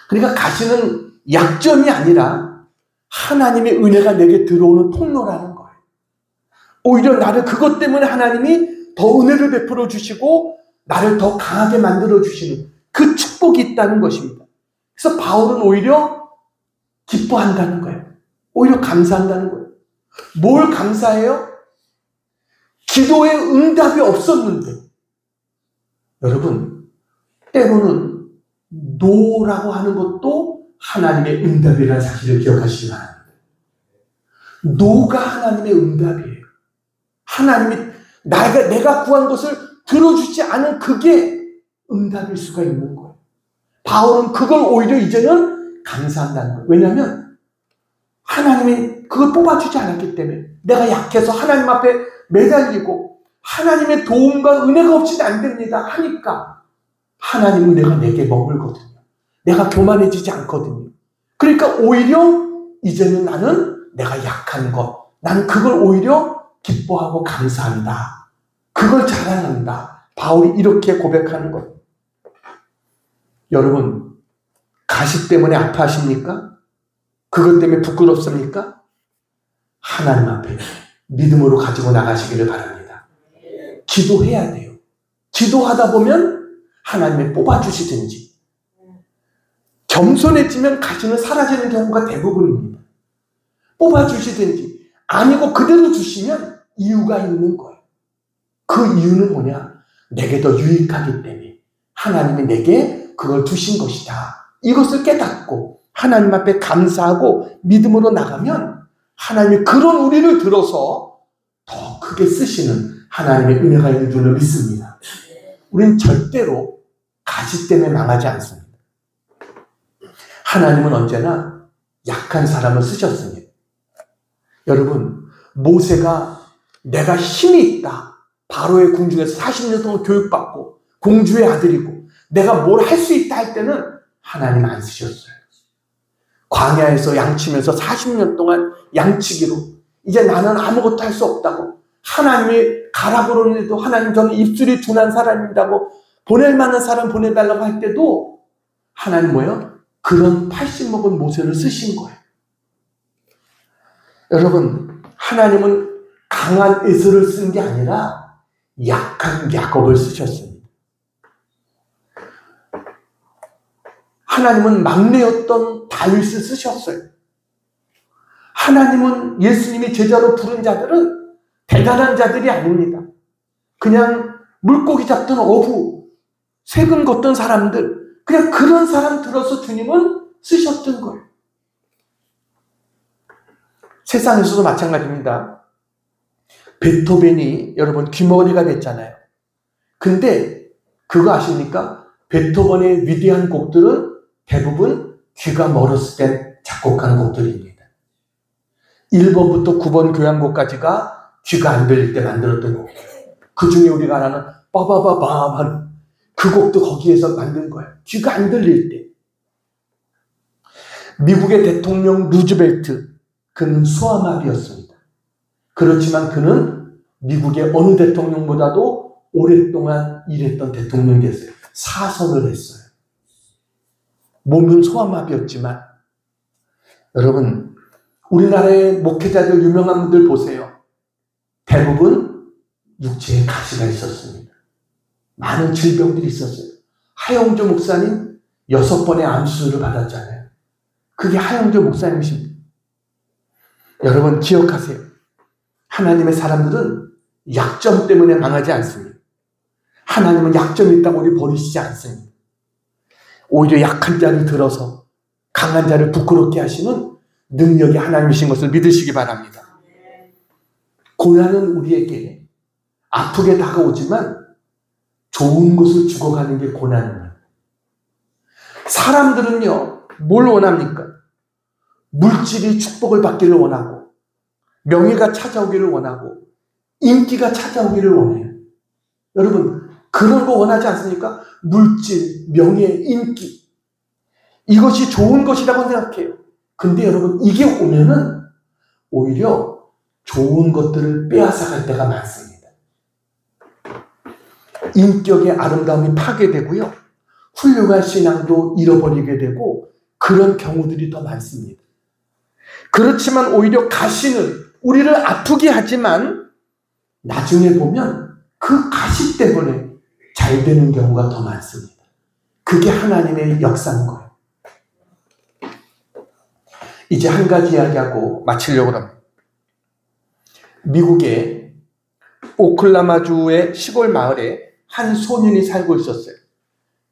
그러니까 가시는 약점이 아니라 하나님의 은혜가 내게 들어오는 통로라는 거예요. 오히려 나를 그것 때문에 하나님이 더 은혜를 베풀어 주시고 나를 더 강하게 만들어 주시는 그 축복이 있다는 것입니다. 그래서 바울은 오히려 기뻐한다는 거예요. 오히려 감사한다는 거예요. 뭘 감사해요? 기도에 응답이 없었는데. 여러분, 때로는 노라고 하는 것도 하나님의 응답이라는 사실을 기억하시기 바랍니다. 노가 하나님의 응답이에요. 하나님이 내가 구한 것을 들어주지 않은 그게 응답일 수가 있는 거예요. 바울은 그걸 오히려 이제는 감사한다는 거예요. 왜냐하면 하나님이 그걸 뽑아주지 않았기 때문에 내가 약해서 하나님 앞에 매달리고 하나님의 도움과 은혜가 없이는 안 됩니다 하니까 하나님 은혜가 내게 머물거든요. 내가 교만해지지 않거든요. 그러니까 오히려 이제는 나는 내가 약한 것, 나는 그걸 오히려 기뻐하고 감사한다. 그걸 자랑한다. 바울이 이렇게 고백하는 것. 여러분, 가시 때문에 아파하십니까? 그것 때문에 부끄럽습니까? 하나님 앞에 믿음으로 가지고 나가시기를 바랍니다. 기도해야 돼요. 기도하다 보면 하나님이 뽑아주시든지 겸손해지면 가시는 사라지는 경우가 대부분입니다. 뽑아주시든지 아니고 그대로 주시면 이유가 있는 거예요. 그 이유는 뭐냐? 내게 더 유익하기 때문에 하나님이 내게 그걸 주신 것이다. 이것을 깨닫고 하나님 앞에 감사하고 믿음으로 나가면 하나님이 그런 우리를 들어서 더 크게 쓰시는 하나님의 은혜가 있는 줄로 믿습니다. 우리는 절대로 가시 때문에 망하지 않습니다. 하나님은 언제나 약한 사람을 쓰셨습니다. 여러분, 모세가 내가 힘이 있다. 바로의 궁중에서 40년 동안 교육받고 공주의 아들이고 내가 뭘 할 수 있다 할 때는 하나님 안 쓰셨어요. 광야에서 양치면서 40년 동안 양치기로 이제 나는 아무것도 할 수 없다고 하나님이 가라 그러는데도 하나님 저는 입술이 둔한 사람이라고 보낼 만한 사람 보내달라고 할 때도 하나님 뭐예요? 그런 80 먹은 모세를 쓰신 거예요. 여러분, 하나님은 강한 에서를 쓴 게 아니라 약한 야곱을 쓰셨습니다. 하나님은 막내였던 다윗을 쓰셨어요. 하나님은 예수님이 제자로 부른 자들은 대단한 자들이 아닙니다. 그냥 물고기 잡던 어부, 세금 걷던 사람들, 그냥 그런 사람 들어서 주님은 쓰셨던 거예요. 세상에서도 마찬가지입니다. 베토벤이 여러분 귀머리가 됐잖아요. 근데 그거 아십니까? 베토벤의 위대한 곡들은 대부분 귀가 멀었을 때 작곡한 곡들입니다. 1번부터 9번 교향곡까지가 귀가 안 들릴 때 만들었던 곡이에요. 그 중에 우리가 아는 빠바바밤 하는 그 곡도 거기에서 만든 거예요. 귀가 안 들릴 때. 미국의 대통령 루즈벨트, 그는 소아마비였습니다. 그렇지만 그는 미국의 어느 대통령보다도 오랫동안 일했던 대통령이 됐어요. 사선을 했어요. 몸은 소아마비였지만 여러분 우리나라의 목회자들 유명한 분들 보세요. 대부분 육체에 가시가 있었습니다. 많은 질병들이 있었어요. 하영조 목사님 6번의 암수술을 받았잖아요. 그게 하영조 목사님이십니다. 여러분 기억하세요. 하나님의 사람들은 약점 때문에 망하지 않습니다. 하나님은 약점이 있다고 우리 버리시지 않습니다. 오히려 약한 자를 들어서 강한 자를 부끄럽게 하시는 능력이 하나님이신 것을 믿으시기 바랍니다. 고난은 우리에게 아프게 다가오지만 좋은 것을 죽어가는 게 고난입니다. 사람들은요, 뭘 원합니까? 물질이 축복을 받기를 원하고, 명예가 찾아오기를 원하고, 인기가 찾아오기를 원해요. 여러분, 그런 거 원하지 않습니까? 물질, 명예, 인기. 이것이 좋은 것이라고 생각해요. 근데 여러분, 이게 오면은 오히려 좋은 것들을 빼앗아갈 때가 많습니다. 인격의 아름다움이 파괴되고요. 훌륭한 신앙도 잃어버리게 되고 그런 경우들이 더 많습니다. 그렇지만 오히려 가시는 우리를 아프게 하지만 나중에 보면 그 가시 때문에 잘 되는 경우가 더 많습니다. 그게 하나님의 역사인 거예요. 이제 한 가지 이야기하고 마치려고 합니다. 미국의 오클라마주의 시골 마을에 한 소년이 살고 있었어요.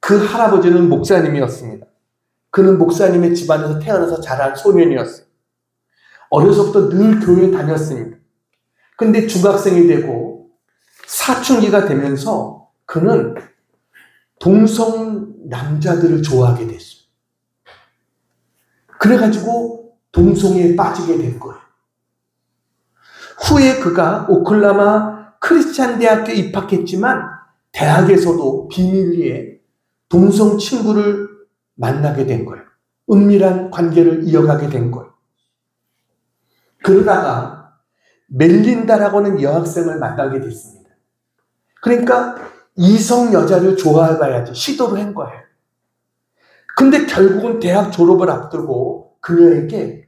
그 할아버지는 목사님이었습니다. 그는 목사님의 집안에서 태어나서 자란 소년이었어요. 어려서부터 늘 교회에 다녔습니다. 근데 중학생이 되고 사춘기가 되면서 그는 동성 남자들을 좋아하게 됐어요. 그래가지고 동성애에 빠지게 된 거예요. 후에 그가 오클라마 크리스찬 대학교에 입학했지만 대학에서도 비밀리에 동성 친구를 만나게 된 거예요. 은밀한 관계를 이어가게 된 거예요. 그러다가 멜린다라고 하는 여학생을 만나게 됐습니다. 그러니까 이성 여자를 좋아해봐야지 시도를 한 거예요. 근데 결국은 대학 졸업을 앞두고 그녀에게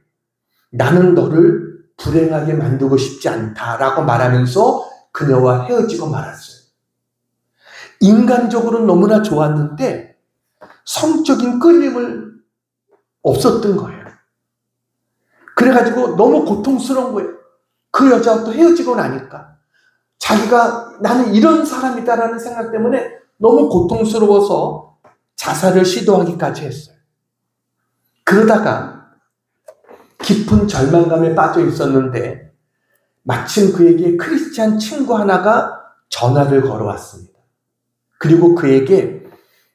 나는 너를 불행하게 만들고 싶지 않다라고 말하면서 그녀와 헤어지고 말았어요. 인간적으로는 너무나 좋았는데 성적인 끌림을 없었던 거예요. 그래가지고 너무 고통스러운 거예요. 그 여자와 또 헤어지고 나니까 자기가 나는 이런 사람이다라는 생각 때문에 너무 고통스러워서 자살을 시도하기까지 했어요. 그러다가 깊은 절망감에 빠져 있었는데 마침 그에게 크리스찬 친구 하나가 전화를 걸어왔습니다. 그리고 그에게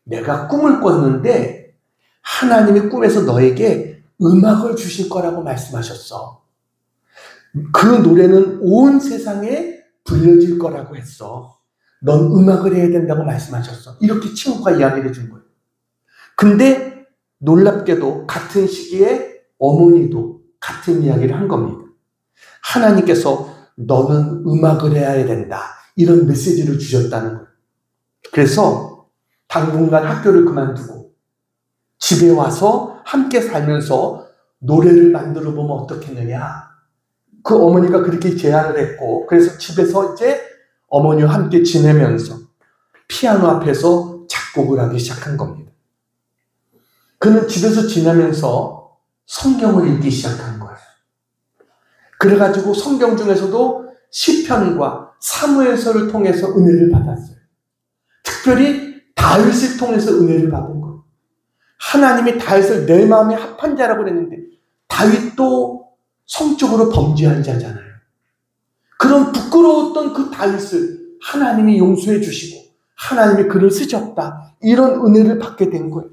내가 꿈을 꿨는데 하나님이 꿈에서 너에게 음악을 주실 거라고 말씀하셨어. 그 노래는 온 세상에 불려질 거라고 했어. 넌 음악을 해야 된다고 말씀하셨어. 이렇게 친구가 이야기를 해준 거예요. 근데 놀랍게도 같은 시기에 어머니도 같은 이야기를 한 겁니다. 하나님께서 너는 음악을 해야 된다. 이런 메시지를 주셨다는 거예요. 그래서 당분간 학교를 그만두고 집에 와서 함께 살면서 노래를 만들어 보면 어떻겠느냐. 그 어머니가 그렇게 제안을 했고 그래서 집에서 이제 어머니와 함께 지내면서 피아노 앞에서 작곡을 하기 시작한 겁니다. 그는 집에서 지내면서 성경을 읽기 시작한 거예요. 그래가지고 성경 중에서도 시편과 사무엘서를 통해서 은혜를 받았어요. 특별히 다윗을 통해서 은혜를 받은 거예요. 하나님이 다윗을 내 마음에 합한 자라고 그랬는데 다윗도 성적으로 범죄한 자잖아요. 그런 부끄러웠던 그 다윗을 하나님이 용서해 주시고 하나님이 그를 쓰셨다. 이런 은혜를 받게 된 거예요.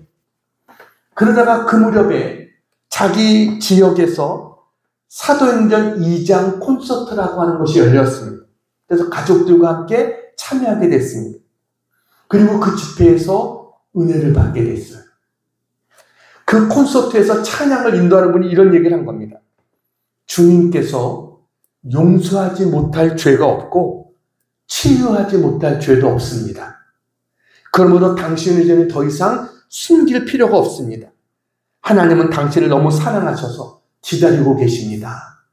그러다가 그 무렵에 자기 지역에서 사도행전 2장 콘서트라고 하는 것이 열렸습니다. 그래서 가족들과 함께 참여하게 됐습니다. 그리고 그 집회에서 은혜를 받게 됐어요. 그 콘서트에서 찬양을 인도하는 분이 이런 얘기를 한 겁니다. 주님께서 용서하지 못할 죄가 없고 치유하지 못할 죄도 없습니다. 그러므로 당신의 죄는 더 이상 숨길 필요가 없습니다. 하나님은 당신을 너무 사랑하셔서 기다리고 계십니다.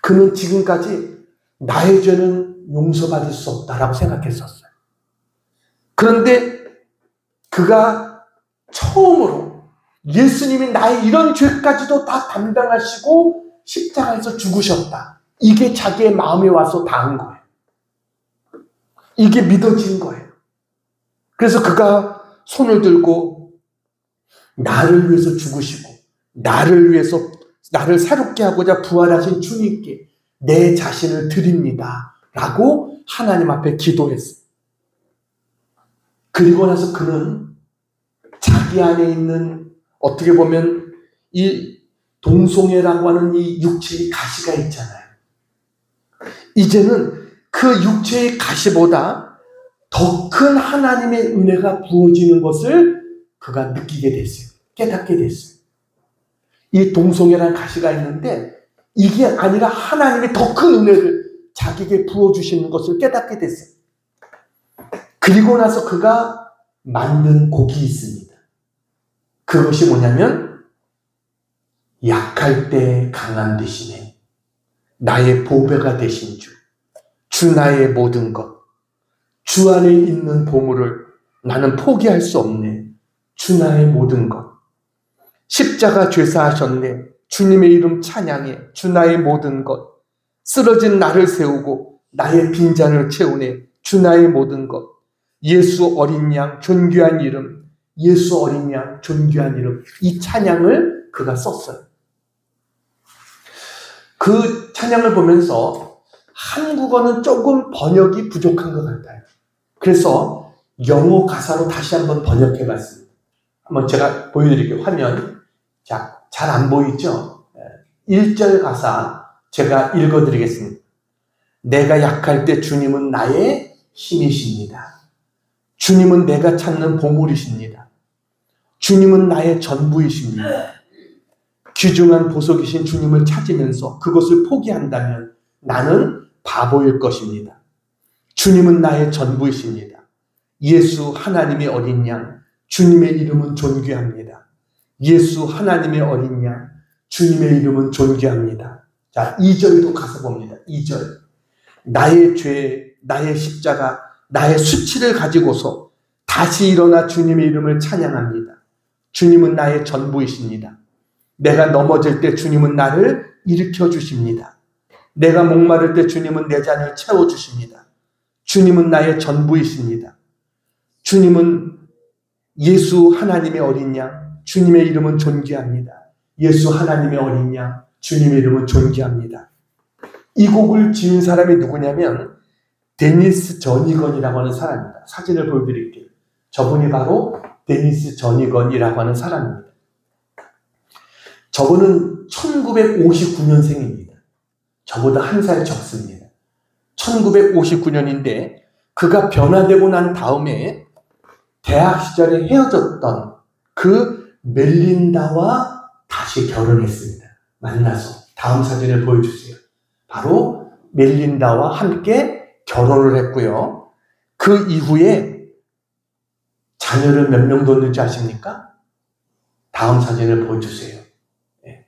그는 지금까지 나의 죄는 용서받을 수 없다라고 생각했었어요. 그런데 그가 처음으로 예수님이 나의 이런 죄까지도 다 담당하시고 십자가에서 죽으셨다. 이게 자기의 마음에 와서 닿은 거예요. 이게 믿어진 거예요. 그래서 그가 손을 들고 나를 위해서 죽으시고 나를 위해서 나를 새롭게 하고자 부활하신 주님께 내 자신을 드립니다. 라고 하나님 앞에 기도했어요. 그리고 나서 그는 자기 안에 있는 어떻게 보면 이 동송회라고 하는 이 육체의 가시가 있잖아요. 이제는 그 육체의 가시보다 더 큰 하나님의 은혜가 부어지는 것을 그가 느끼게 됐어요. 깨닫게 됐어요. 이 동송회라는 가시가 있는데 이게 아니라 하나님의 더 큰 은혜를 자기에게 부어주시는 것을 깨닫게 됐어요. 그리고 나서 그가 만든 곡이 있습니다. 그것이 뭐냐면 약할 때 강한 대신에 나의 보배가 되신 주 나의 모든 것, 주 안에 있는 보물을 나는 포기할 수 없네. 주 나의 모든 것, 십자가 죄사하셨네. 주님의 이름 찬양해. 주 나의 모든 것, 쓰러진 나를 세우고 나의 빈잔을 채우네. 주 나의 모든 것, 예수 어린 양 존귀한 이름, 예수 어린 양 존귀한 이름. 이 찬양을 그가 썼어요. 그 찬양을 보면서 한국어는 조금 번역이 부족한 것 같아요. 그래서 영어 가사로 다시 한번 번역해 봤습니다. 한번 제가 보여드릴게요. 화면. 자, 잘 안 보이죠? 1절 가사 제가 읽어드리겠습니다. 내가 약할 때 주님은 나의 힘이십니다. 주님은 내가 찾는 보물이십니다. 주님은 나의 전부이십니다. 귀중한 보석이신 주님을 찾으면서 그것을 포기한다면 나는 바보일 것입니다. 주님은 나의 전부이십니다. 예수 하나님의 어린 양, 주님의 이름은 존귀합니다. 예수 하나님의 어린 양, 주님의 이름은 존귀합니다. 자, 2절도 가서 봅니다. 2절. 나의 죄, 나의 십자가, 나의 수치를 가지고서 다시 일어나 주님의 이름을 찬양합니다. 주님은 나의 전부이십니다. 내가 넘어질 때 주님은 나를 일으켜 주십니다. 내가 목마를 때 주님은 내 잔을 채워주십니다. 주님은 나의 전부이십니다. 주님은 예수 하나님의 어린 양, 주님의 이름은 존귀합니다. 예수 하나님의 어린 양, 주님의 이름은 존귀합니다. 이 곡을 지은 사람이 누구냐면 데니스 저니건이라고 하는 사람입니다. 사진을 보여드릴게요. 저분이 바로 데니스 저니건이라고 하는 사람입니다. 저분은 1959년생입니다. 저보다 한 살 적습니다. 1959년인데 그가 변화되고 난 다음에 대학 시절에 헤어졌던 그 멜린다와 다시 결혼했습니다. 만나서. 다음 사진을 보여주세요. 바로 멜린다와 함께 결혼을 했고요. 그 이후에 자녀를 몇 명 뒀는지 아십니까? 다음 사진을 보여주세요.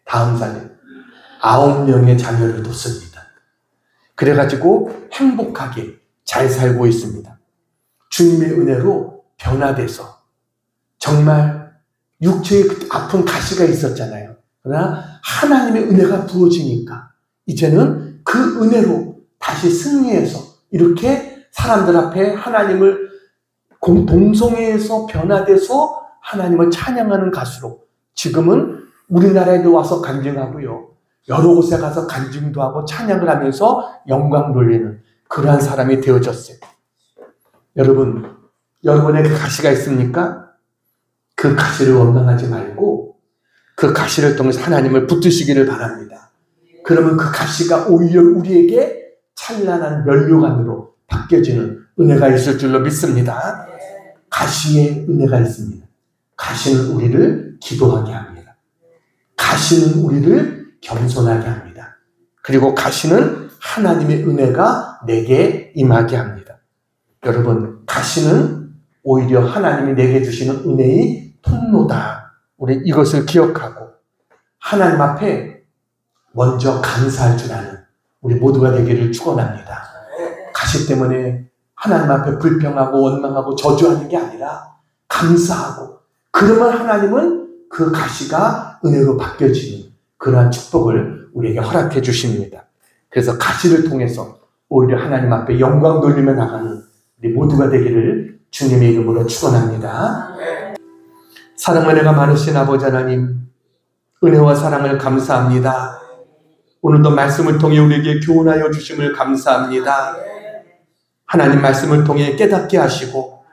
다음 사진. 9명의 자녀를 뒀습니다. 그래가지고 행복하게 잘 살고 있습니다. 주님의 은혜로 변화돼서 정말 육체에 아픈 가시가 있었잖아요. 그러나 하나님의 은혜가 부어지니까 이제는 그 은혜로 다시 승리해서 이렇게 사람들 앞에 하나님을 동성애에서 변화돼서 하나님을 찬양하는 가수로 지금은 우리나라에도 와서 간증하고요. 여러 곳에 가서 간증도 하고 찬양을 하면서 영광 돌리는 그러한 사람이 되어졌어요. 여러분, 여러분의 그 가시가 있습니까? 그 가시를 원망하지 말고 그 가시를 통해서 하나님을 붙드시기를 바랍니다. 그러면 그 가시가 오히려 우리에게 찬란한 면류관으로 바뀌어지는 은혜가 있을 줄로 믿습니다. 가시에 은혜가 있습니다. 가시는 우리를 기도하게 합니다. 가시는 우리를 겸손하게 합니다. 그리고 가시는 하나님의 은혜가 내게 임하게 합니다. 여러분, 가시는 오히려 하나님이 내게 주시는 은혜의 통로다. 우리 이것을 기억하고 하나님 앞에 먼저 감사할 줄 아는 우리 모두가 되기를 축원합니다. 가시 때문에 하나님 앞에 불평하고 원망하고 저주하는 게 아니라 감사하고, 그러면 하나님은 그 가시가 은혜로 바뀌어지는 그러한 축복을 우리에게 허락해 주십니다. 그래서 가시를 통해서 오히려 하나님 앞에 영광 돌리며 나가는 우리 모두가 되기를 주님의 이름으로 축원합니다. 사랑 은혜가 많으신 아버지 하나님, 은혜와 사랑을 감사합니다. 오늘도 말씀을 통해 우리에게 교훈하여 주심을 감사합니다. 하나님 말씀을 통해 깨닫게 하시고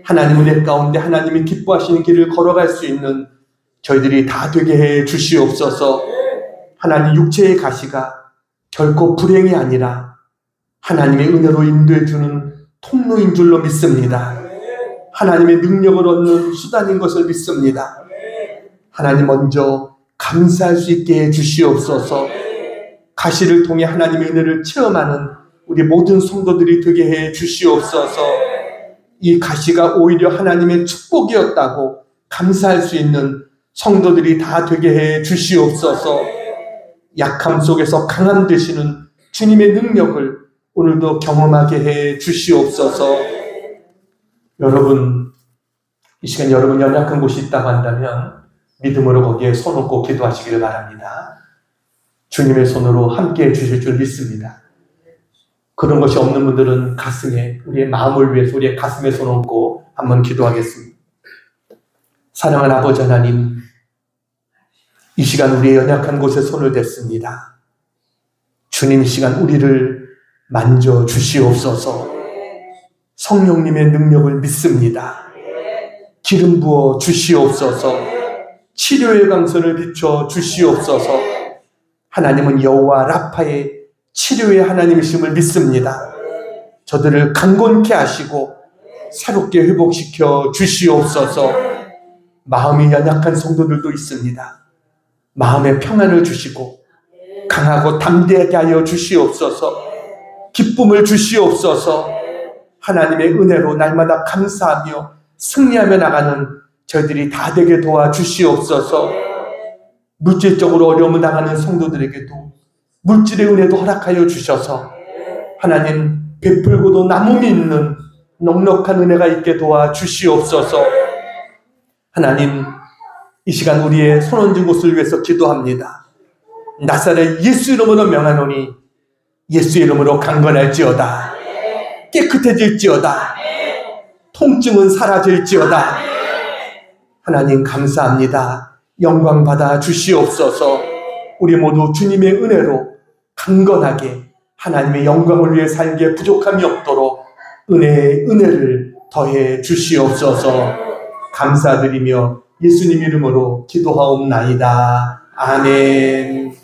하나님 은혜 가운데 하나님이 기뻐하시는 길을 걸어갈 수 있는 저희들이 다 되게 해 주시옵소서. 하나님, 육체의 가시가 결코 불행이 아니라 하나님의 은혜로 인도해 주는 통로인 줄로 믿습니다. 하나님의 능력을 얻는 수단인 것을 믿습니다. 하나님, 먼저 감사할 수 있게 해 주시옵소서. 가시를 통해 하나님의 은혜를 체험하는 우리 모든 성도들이 되게 해 주시옵소서. 이 가시가 오히려 하나님의 축복이었다고 감사할 수 있는 성도들이 다 되게 해 주시옵소서. 약함 속에서 강함 되시는 주님의 능력을 오늘도 경험하게 해 주시옵소서. 여러분, 이 시간 여러분 연약한 곳이 있다고 한다면 믿음으로 거기에 손 얹고 기도하시기를 바랍니다. 주님의 손으로 함께 해 주실 줄 믿습니다. 그런 것이 없는 분들은 가슴에, 우리의 마음을 위해서 우리의 가슴에 손 얹고 한번 기도하겠습니다. 사랑하는 아버지 하나님, 이 시간 우리의 연약한 곳에 손을 댔습니다. 주님, 이 시간 우리를 만져 주시옵소서. 성령님의 능력을 믿습니다. 기름 부어 주시옵소서. 치료의 강선을 비춰 주시옵소서. 하나님은 여호와 라파의 치료의 하나님이심을 믿습니다. 저들을 강건케 하시고 새롭게 회복시켜 주시옵소서. 마음이 연약한 성도들도 있습니다. 마음의 평안을 주시고 강하고 담대하게 하여 주시옵소서. 기쁨을 주시옵소서. 하나님의 은혜로 날마다 감사하며 승리하며 나가는 저희들이 다 되게 도와주시옵소서. 물질적으로 어려움을 당하는 성도들에게도 물질의 은혜도 허락하여 주셔서 하나님, 베풀고도 남음이 있는 넉넉한 은혜가 있게 도와주시옵소서. 하나님, 이 시간 우리의 손 얹은 곳을 위해서 기도합니다. 나사렛 예수 이름으로 명하노니 예수 이름으로 강건할지어다. 깨끗해질지어다. 통증은 사라질지어다. 하나님, 감사합니다. 영광 받아 주시옵소서. 우리 모두 주님의 은혜로 강건하게 하나님의 영광을 위해 살기에 부족함이 없도록 은혜를 더해 주시옵소서. 감사드리며 예수님 이름으로 기도하옵나이다. 아멘.